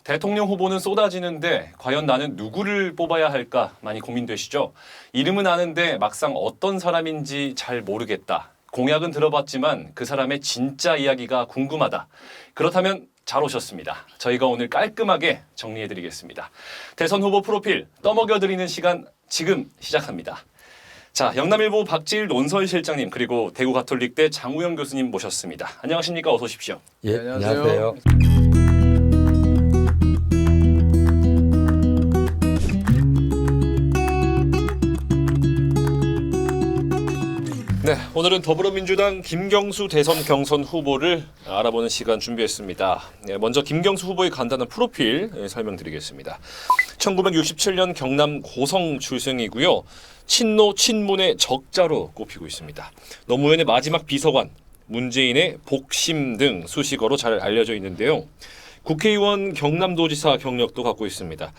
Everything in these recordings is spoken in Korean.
대통령 후보는 쏟아지는데 과연 나는 누구를 뽑아야 할까 많이 고민되시죠? 이름은 아는데 막상 어떤 사람인지 잘 모르겠다. 공약은 들어봤지만 그 사람의 진짜 이야기가 궁금하다. 그렇다면 잘 오셨습니다. 저희가 오늘 깔끔하게 정리해드리겠습니다. 대선 후보 프로필 떠먹여드리는 시간 지금 시작합니다. 자, 영남일보 박지일 논설실장님 그리고 대구 가톨릭대 장우영 교수님 모셨습니다. 안녕하십니까? 어서 오십시오. 예, 네, 안녕하세요. 네, 오늘은 더불어민주당 김경수 대선 경선 후보를 알아보는 시간 준비했습니다. 네, 먼저 김경수 후보의 간단한 프로필 설명드리겠습니다. 1967년 경남 고성 출생이고요. 친노 친문의 적자로 꼽히고 있습니다. 노무현의 마지막 비서관, 문재인의 복심 등 수식어로 잘 알려져 있는데요. 국회의원 경남도지사 경력도 갖고 있습니다.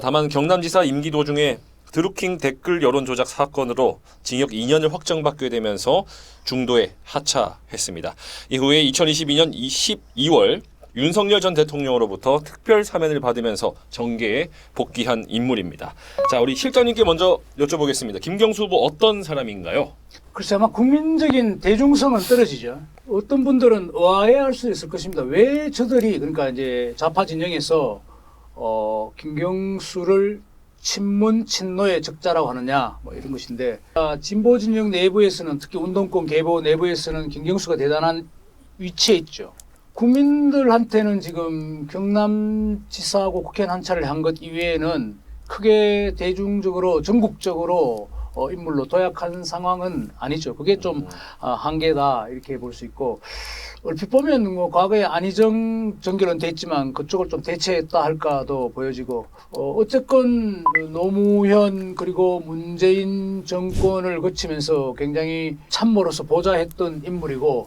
다만 경남지사 임기 도중에 드루킹 댓글 여론 조작 사건으로 징역 2년을 확정받게 되면서 중도에 하차했습니다. 이후에 2022년 12월 윤석열 전 대통령으로부터 특별 사면을 받으면서 정계에 복귀한 인물입니다. 자, 우리 실장님께 먼저 여쭤보겠습니다. 김경수 후보 어떤 사람인가요? 글쎄 아마 국민적인 대중성은 떨어지죠. 어떤 분들은 의아해할 수 있을 것입니다. 왜 저들이 그러니까 이제 좌파 진영에서 김경수를 친문 친노의 적자라고 하느냐 뭐 이런 것인데 진보 진영 내부에서는 특히 운동권 계보 내부에서는 김경수가 대단한 위치에 있죠. 국민들한테는 지금 경남지사하고 국회의원 한 차례를 한 것 이외에는 크게 대중적으로 전국적으로 인물로 도약한 상황은 아니죠. 그게 좀 한계다 이렇게 볼 수 있고 얼핏 보면 뭐 과거에 안희정 정결은 됐지만 그쪽을 좀 대체했다 할까도 보여지고 어쨌건 노무현 그리고 문재인 정권을 거치면서 굉장히 참모로서 보좌했던 인물이고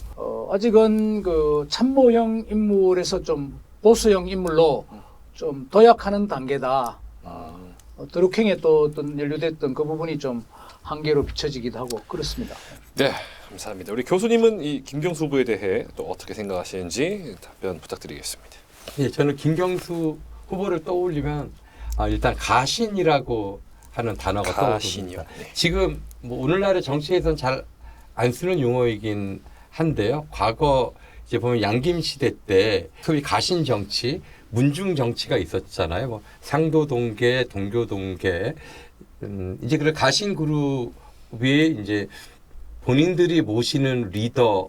아직은 그 참모형 인물에서 좀 보수형 인물로 좀 도약하는 단계다. 드루킹에 또 어떤 연루됐던 그 부분이 좀 한계로 비춰지기도 하고 그렇습니다. 네, 감사합니다. 우리 교수님은 이 김경수 후보에 대해 또 어떻게 생각하시는지 답변 부탁드리겠습니다. 예, 저는 김경수 후보를 떠올리면 일단 가신이라고 하는 단어가 가신이요. 떠오릅니다. 지금 뭐 오늘날의 정치에서는 잘 안 쓰는 용어이긴 한데요. 과거 이제 보면 양김 시대 때 소위 가신 정치, 문중 정치가 있었잖아요. 뭐 상도 동계, 동교 동계. 이제 그 가신 그룹이 이제 본인들이 모시는 리더의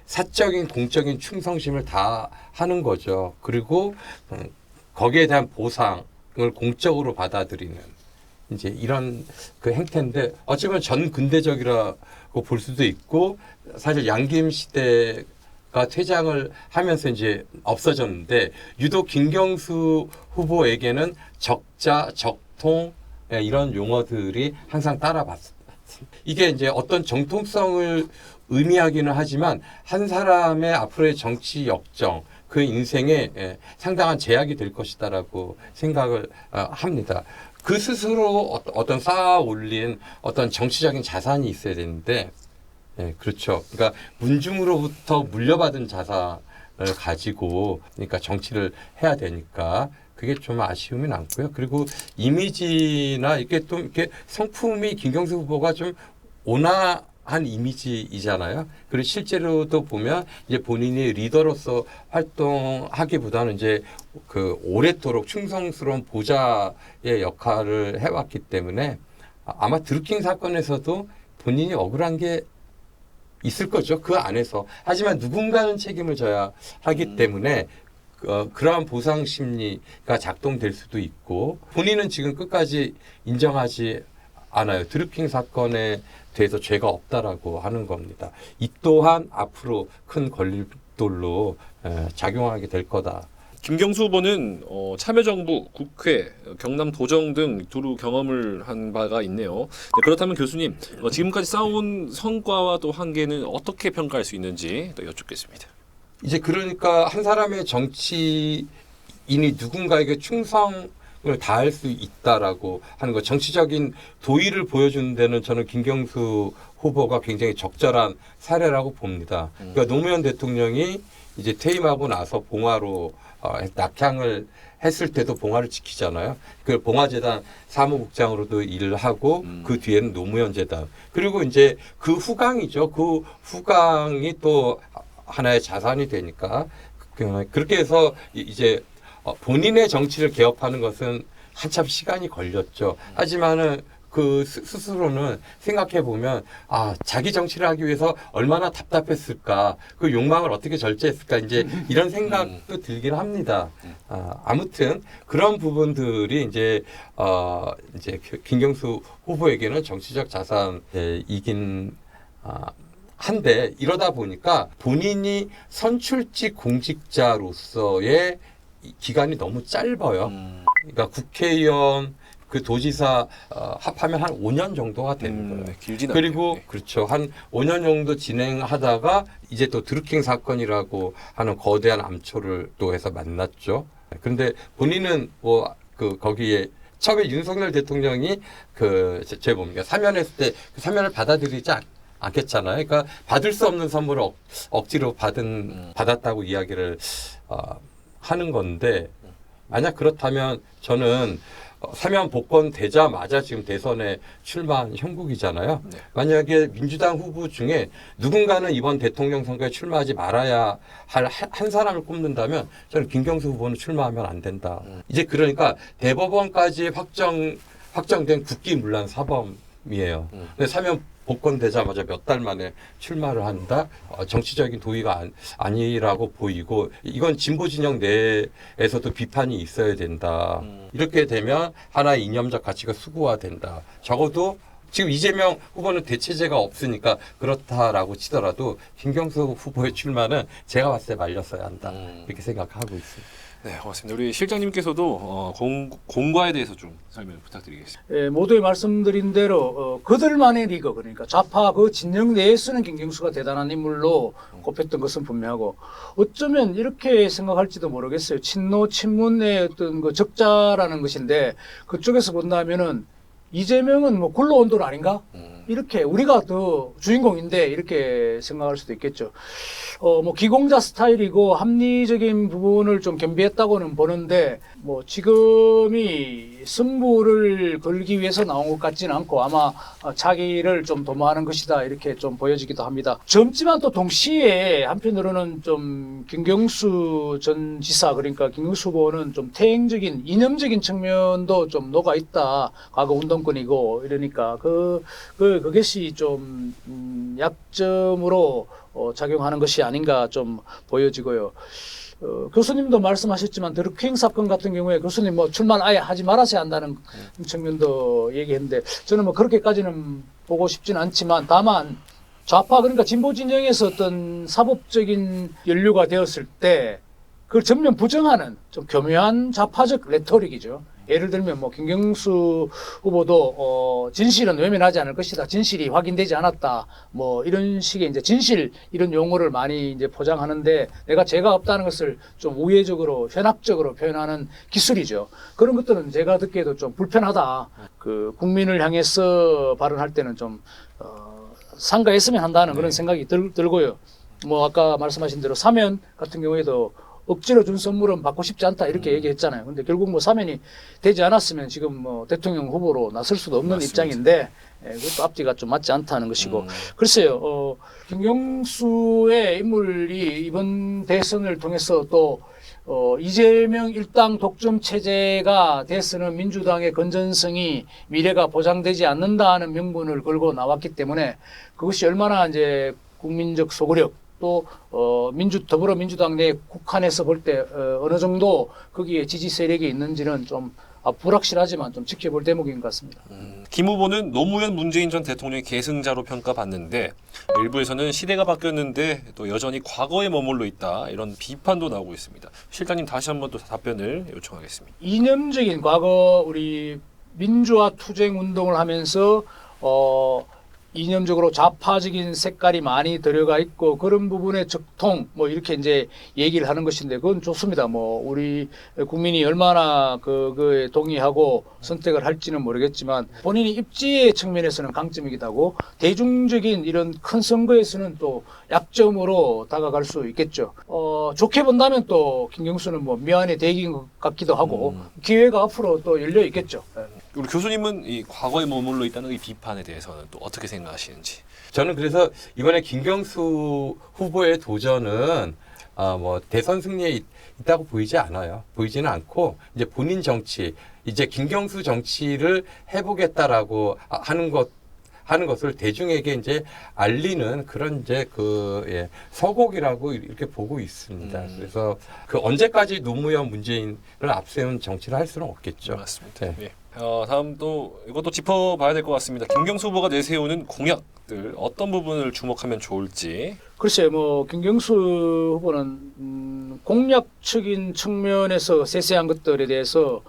사적인 공적인 충성심을 다 하는 거죠. 그리고 거기에 대한 보상을 공적으로 받아들이는 이제 이런 그 행태인데 어쩌면 전 근대적이라고 볼 수도 있고 사실 양김 시대가 퇴장을 하면서 이제 없어졌는데 유독 김경수 후보에게는 적자, 적통 이런 용어들이 항상 따라봤습니다. 이게 이제 어떤 정통성을 의미하기는 하지만 한 사람의 앞으로의 정치 역정, 그 인생에 상당한 제약이 될 것이다라고 생각을 합니다. 그 스스로 어떤 쌓아 올린 어떤 정치적인 자산이 있어야 되는데, 그렇죠. 그러니까 문중으로부터 물려받은 자산을 가지고, 그러니까 정치를 해야 되니까 그게 좀 아쉬움이 남고요. 그리고 이미지나 이렇게 또 이렇게 성품이 김경수 후보가 좀 온화한 이미지이잖아요. 그리고 실제로도 보면 이제 본인이 리더로서 활동하기보다는 이제 그 오래도록 충성스러운 보좌의 역할을 해왔기 때문에 아마 드루킹 사건에서도 본인이 억울한 게 있을 거죠. 그 안에서. 하지만 누군가는 책임을 져야 하기 때문에 그러한 보상 심리가 작동될 수도 있고 본인은 지금 끝까지 인정하지 않아요. 드루킹 사건에 대해서 죄가 없다라고 하는 겁니다. 이 또한 앞으로 큰 걸림돌로 작용하게 될 거다. 김경수 후보는 참여정부, 국회, 경남도정 등 두루 경험을 한 바가 있네요. 네, 그렇다면 교수님, 지금까지 쌓아온 성과와 또 한계는 어떻게 평가할 수 있는지 또 여쭙겠습니다. 이제 그러니까 한 사람의 정치인이 누군가에게 충성을 다할 수 있다라고 하는 거, 정치적인 도의를 보여주는 데는 저는 김경수 후보가 굉장히 적절한 사례라고 봅니다. 그러니까 노무현 대통령이 이제 퇴임하고 나서 봉화로 낙향을 했을 때도 봉화를 지키잖아요. 그 봉화재단 사무국장으로도 일을 하고 그 뒤에는 노무현 재단 그리고 이제 그 후광이죠. 그 후광이 또 하나의 자산이 되니까 그렇게 해서 이제 본인의 정치를 개혁하는 것은 한참 시간이 걸렸죠. 하지만은 그 스스로는 생각해 보면 자기 정치를 하기 위해서 얼마나 답답했을까 그 욕망을 어떻게 절제했을까 이제 이런 생각도 들긴 합니다. 아무튼 그런 부분들이 이제 김경수 후보에게는 정치적 자산이긴 한데 이러다 보니까 본인이 선출직 공직자로서의 기간이 너무 짧아요. 그러니까 국회의원 그 도지사 합하면 한 5년 정도가 되는 거예요. 네, 길진 그리고 않네요. 그렇죠. 한 5년 정도 진행하다가 이제 또 드루킹 사건이라고 하는 거대한 암초를 또 해서 만났죠. 그런데 본인은 뭐 그 거기에 처음에 윤석열 대통령이 제 뭡니까 사면했을 때 그 사면을 받아들이지 않겠잖아요. 그러니까 받을 수 없는 선물을 억지로 받았다고 이야기를 하는 건데 만약 그렇다면 저는 사면 복권 되자마자 지금 대선에 출마한 형국이잖아요. 네. 만약에 민주당 후보 중에 누군가는 이번 대통령 선거에 출마하지 말아야 할 한 사람을 꼽는다면 저는 김경수 후보는 출마하면 안 된다. 이제 그러니까 대법원까지 확정된 국기문란 사범이에요. 근데 사면 복권 되자마자 몇 달 만에 출마를 한다? 정치적인 도의가 아니라고 보이고 이건 진보 진영 내에서도 비판이 있어야 된다. 이렇게 되면 하나의 이념적 가치가 수구화된다. 적어도 지금 이재명 후보는 대체제가 없으니까 그렇다라고 치더라도 김경수 후보의 출마는 제가 봤을 때 말렸어야 한다. 이렇게 생각하고 있습니다. 네, 고맙습니다. 우리 실장님께서도 공과에 대해서 좀 설명 부탁드리겠습니다. 예, 모두의 말씀드린 대로 그들만의 리그 그러니까 좌파 그 진영 내에서는 김경수가 대단한 인물로 꼽혔던 것은 분명하고 어쩌면 이렇게 생각할지도 모르겠어요. 친노 친문의 어떤 그 적자라는 것인데 그쪽에서 본다면은 이재명은 뭐 굴러온 돌 아닌가? 이렇게 우리가 더 주인공인데 이렇게 생각할 수도 있겠죠. 뭐 기공자 스타일이고 합리적인 부분을 좀 겸비했다고는 보는데 뭐 지금이 승부를 걸기 위해서 나온 것 같지는 않고 아마 자기를 좀 도모하는 것이다 이렇게 좀 보여지기도 합니다. 젊지만 또 동시에 한편으로는 좀 김경수 전 지사 그러니까 김경수 후보는 좀 태행적인 이념적인 측면도 좀 녹아 있다. 과거 운동권이고 이러니까 그것이 좀 약점으로 작용하는 것이 아닌가 좀 보여지고요. 교수님도 말씀하셨지만 드루킹 사건 같은 경우에 교수님 뭐 출마 아예 하지 말아야 한다는 측면도 얘기했는데 저는 뭐 그렇게까지는 보고 싶지는 않지만 다만 좌파 그러니까 진보 진영에서 어떤 사법적인 연류가 되었을 때 그걸 전면 부정하는 좀 교묘한 좌파적 레토릭이죠. 예를 들면 뭐 김경수 후보도 진실은 외면하지 않을 것이다. 진실이 확인되지 않았다. 뭐 이런 식의 이제 진실 이런 용어를 많이 이제 포장하는데 내가 죄가 없다는 것을 좀 우회적으로 현학적으로 표현하는 기술이죠. 그런 것들은 제가 듣기에도 좀 불편하다. 그 국민을 향해서 발언할 때는 좀 삼가했으면 한다는 그런 생각이 들고요. 뭐 아까 말씀하신 대로 사면 같은 경우에도 억지로 준 선물은 받고 싶지 않다 이렇게 얘기했잖아요. 근데 결국 뭐 사면이 되지 않았으면 지금 뭐 대통령 후보로 나설 수도 없는 맞습니다. 입장인데 그것도 앞뒤가 좀 맞지 않다는 것이고 글쎄요. 김경수의 인물이 이번 대선을 통해서 또 이재명 일당 독점 체제가 돼서는 민주당의 건전성이 미래가 보장되지 않는다는 명분을 걸고 나왔기 때문에 그것이 얼마나 이제 국민적 소구력 또 더불어민주당 내 국한에서 볼 때 어느 정도 거기에 지지 세력이 있는지는 좀 불확실하지만 좀 지켜볼 대목인 것 같습니다. 김 후보는 노무현 문재인 전 대통령의 계승자로 평가받는데 일부에서는 시대가 바뀌었는데 또 여전히 과거에 머물러 있다 이런 비판도 나오고 있습니다. 실장님 다시 한번 또 답변을 요청하겠습니다. 이념적인 과거 우리 민주화 투쟁 운동을 하면서 이념적으로 좌파적인 색깔이 많이 들어가 있고 그런 부분의 적통 뭐 이렇게 이제 얘기를 하는 것인데 그건 좋습니다. 뭐 우리 국민이 얼마나 그거에 동의하고 선택을 할지는 모르겠지만 본인이 입지의 측면에서는 강점이기도 하고 대중적인 이런 큰 선거에서는 또 약점으로 다가갈 수 있겠죠. 좋게 본다면 또 김경수는 뭐 미안의 대기인 것 같기도 하고 기회가 앞으로 또 열려 있겠죠. 우리 교수님은 이 과거에 머물러 있다는 이 비판에 대해서는 또 어떻게 생각하시는지. 저는 그래서 이번에 김경수 후보의 도전은 뭐 대선 승리에 있다고 보이지 않아요. 보이지는 않고 이제 본인 정치, 이제 김경수 정치를 해보겠다라고 하는 것을 대중에게 이제 알리는 그런 이제 서곡이라고 이렇게 보고 있습니다. 그래서 그 언제까지 노무현 문재인을 앞세운 정치를 할 수는 없겠죠. 맞습니다. 네. 예. 다음 또 이것도 짚어봐야 될 것 같습니다. 김경수 후보가 내세우는 공약들 어떤 부분을 주목하면 좋을지. 글쎄요, 뭐 김경수 후보는 공약적인 측면에서 세세한 것들에 대해서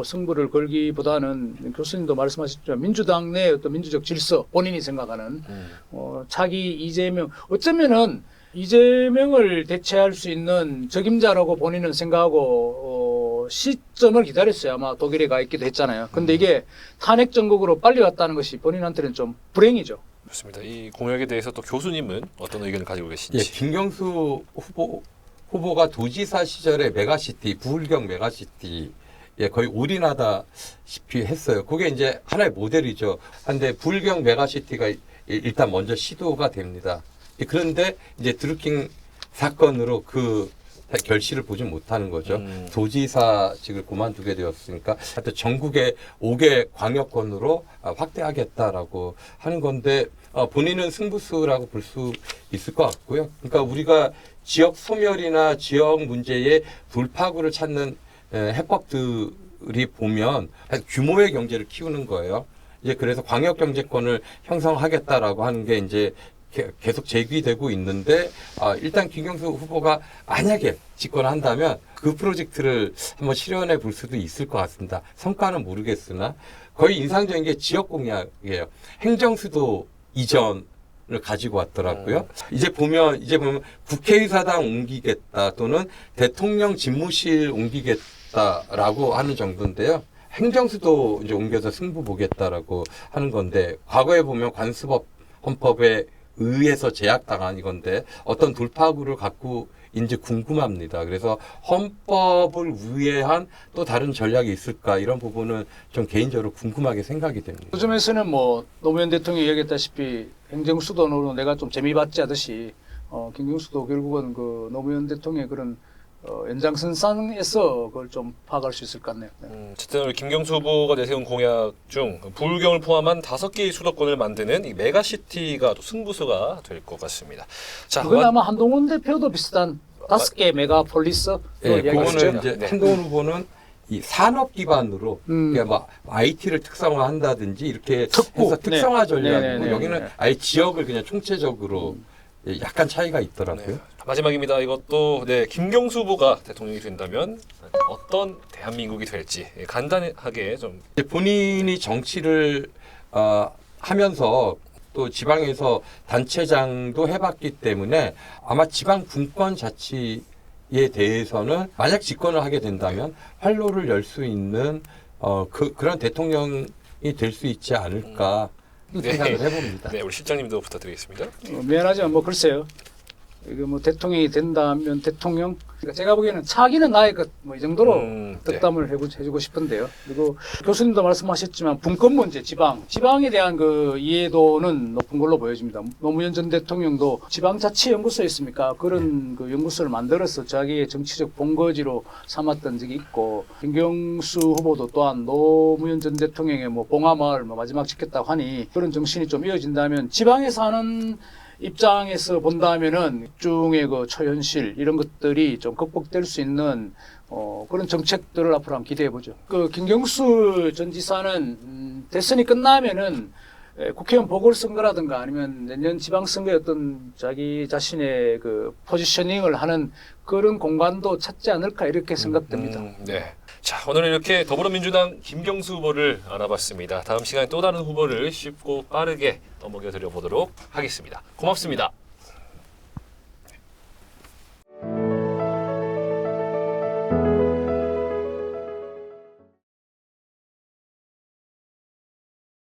승부를 걸기보다는 교수님도 말씀하셨지만 민주당 내 어떤 민주적 질서, 본인이 생각하는 차기 이재명, 어쩌면은 이재명을 대체할 수 있는 적임자라고 본인은 생각하고 시점을 기다렸어요. 아마 독일에 가 있기도 했잖아요. 근데 이게 탄핵 정국으로 빨리 왔다는 것이 본인한테는 좀 불행이죠. 좋습니다. 이 공약에 대해서 또 교수님은 어떤 의견을 가지고 계신지. 예, 김경수 후보가 도지사 시절에 메가시티, 부울경 메가시티 거의 올인하다시피 했어요. 그게 이제 하나의 모델이죠. 한데 부울경 메가시티가 일단 먼저 시도가 됩니다. 그런데 이제 드루킹 사건으로 그 결실을 보지 못하는 거죠. 도지사직을 그만두게 되었으니까 하여튼 전국의 5개 광역권으로 확대하겠다라고 하는 건데 본인은 승부수라고 볼 수 있을 것 같고요. 그러니까 우리가 지역 소멸이나 지역 문제의 돌파구를 찾는 해법들이 보면 규모의 경제를 키우는 거예요. 이제 그래서 광역 경제권을 형성하겠다라고 하는 게 이제 계속 제기되고 있는데 일단 김경수 후보가 만약에 집권한다면 그 프로젝트를 한번 실현해 볼 수도 있을 것 같습니다. 성과는 모르겠으나 거의 인상적인 게 지역 공약이에요. 행정수도 이전을 가지고 왔더라고요. 이제 보면 국회의사당 옮기겠다 또는 대통령 집무실 옮기겠다라고 하는 정도인데요. 행정수도 이제 옮겨서 승부 보겠다라고 하는 건데 과거에 보면 관습법 헌법에 의해서 제약당한 이건데 어떤 돌파구를 갖고 인지 궁금합니다. 그래서 헌법을 위한 또 다른 전략이 있을까 이런 부분은 좀 개인적으로 궁금하게 생각이 됩니다. 요즘에서는 뭐 노무현 대통령이 얘기했다시피 행정수도로 내가 좀 재미받지 하듯이 김경수도 결국은 그 노무현 대통령의 그런 연장선상에서 그걸 좀 파악할 수 있을 것 같네요. 네. 어쨌든 우리 김경수 후보가 내세운 공약 중 부울경을 포함한 5개의 수도권을 만드는 이 메가시티가 또 승부수가 될 것 같습니다. 자, 그건 아마 한동훈 대표도 비슷한 5개 메가폴리스 그거는 이제 네. 한동훈 후보는 이 산업 기반으로 그러니까 막 IT를 특성화한다든지 이렇게 특구. 해서 특성화 전략이고 네네네. 여기는 아예 지역을 그냥 총체적으로 약간 차이가 있더라고요. 네. 마지막입니다. 이것도 김경수 후보가 대통령이 된다면 어떤 대한민국이 될지 간단하게 좀. 본인이 정치를 하면서 또 지방에서 단체장도 해봤기 때문에 아마 지방 분권 자치에 대해서는 만약 집권을 하게 된다면 활로를 열 수 있는 그런 대통령이 될 수 있지 않을까 생각을 해봅니다. 네, 우리 실장님도 부탁드리겠습니다. 미안하지만 뭐 글쎄요. 이거 뭐 대통령이 된다면 대통령. 그러니까 제가 보기에는 차기는 나의 것 뭐 이 정도로 덕담을 해주고 싶은데요. 그리고 교수님도 말씀하셨지만 분권 문제, 지방에 대한 그 이해도는 높은 걸로 보여집니다. 노무현 전 대통령도 지방자치연구소였습니까? 그런 그 연구소를 만들어서 자기의 정치적 본거지로 삼았던 적이 있고 김경수 후보도 또한 노무현 전 대통령의 뭐 봉하마을 마지막 지켰다고 하니 그런 정신이 좀 이어진다면 지방에 사는 입장에서 본다면은 중의 그 처현실 이런 것들이 좀 극복될 수 있는 그런 정책들을 앞으로 한번 기대해 보죠. 그 김경수 전 지사는 대선이 끝나면은 국회의원 보궐선거라든가 아니면 내년 지방선거에 어떤 자기 자신의 그 포지셔닝을 하는 그런 공간도 찾지 않을까 이렇게 생각됩니다. 네. 자, 오늘 이렇게 더불어민주당 김경수 후보를 알아봤습니다. 다음 시간에 또 다른 후보를 쉽고 빠르게 넘겨 드려보도록 하겠습니다. 고맙습니다.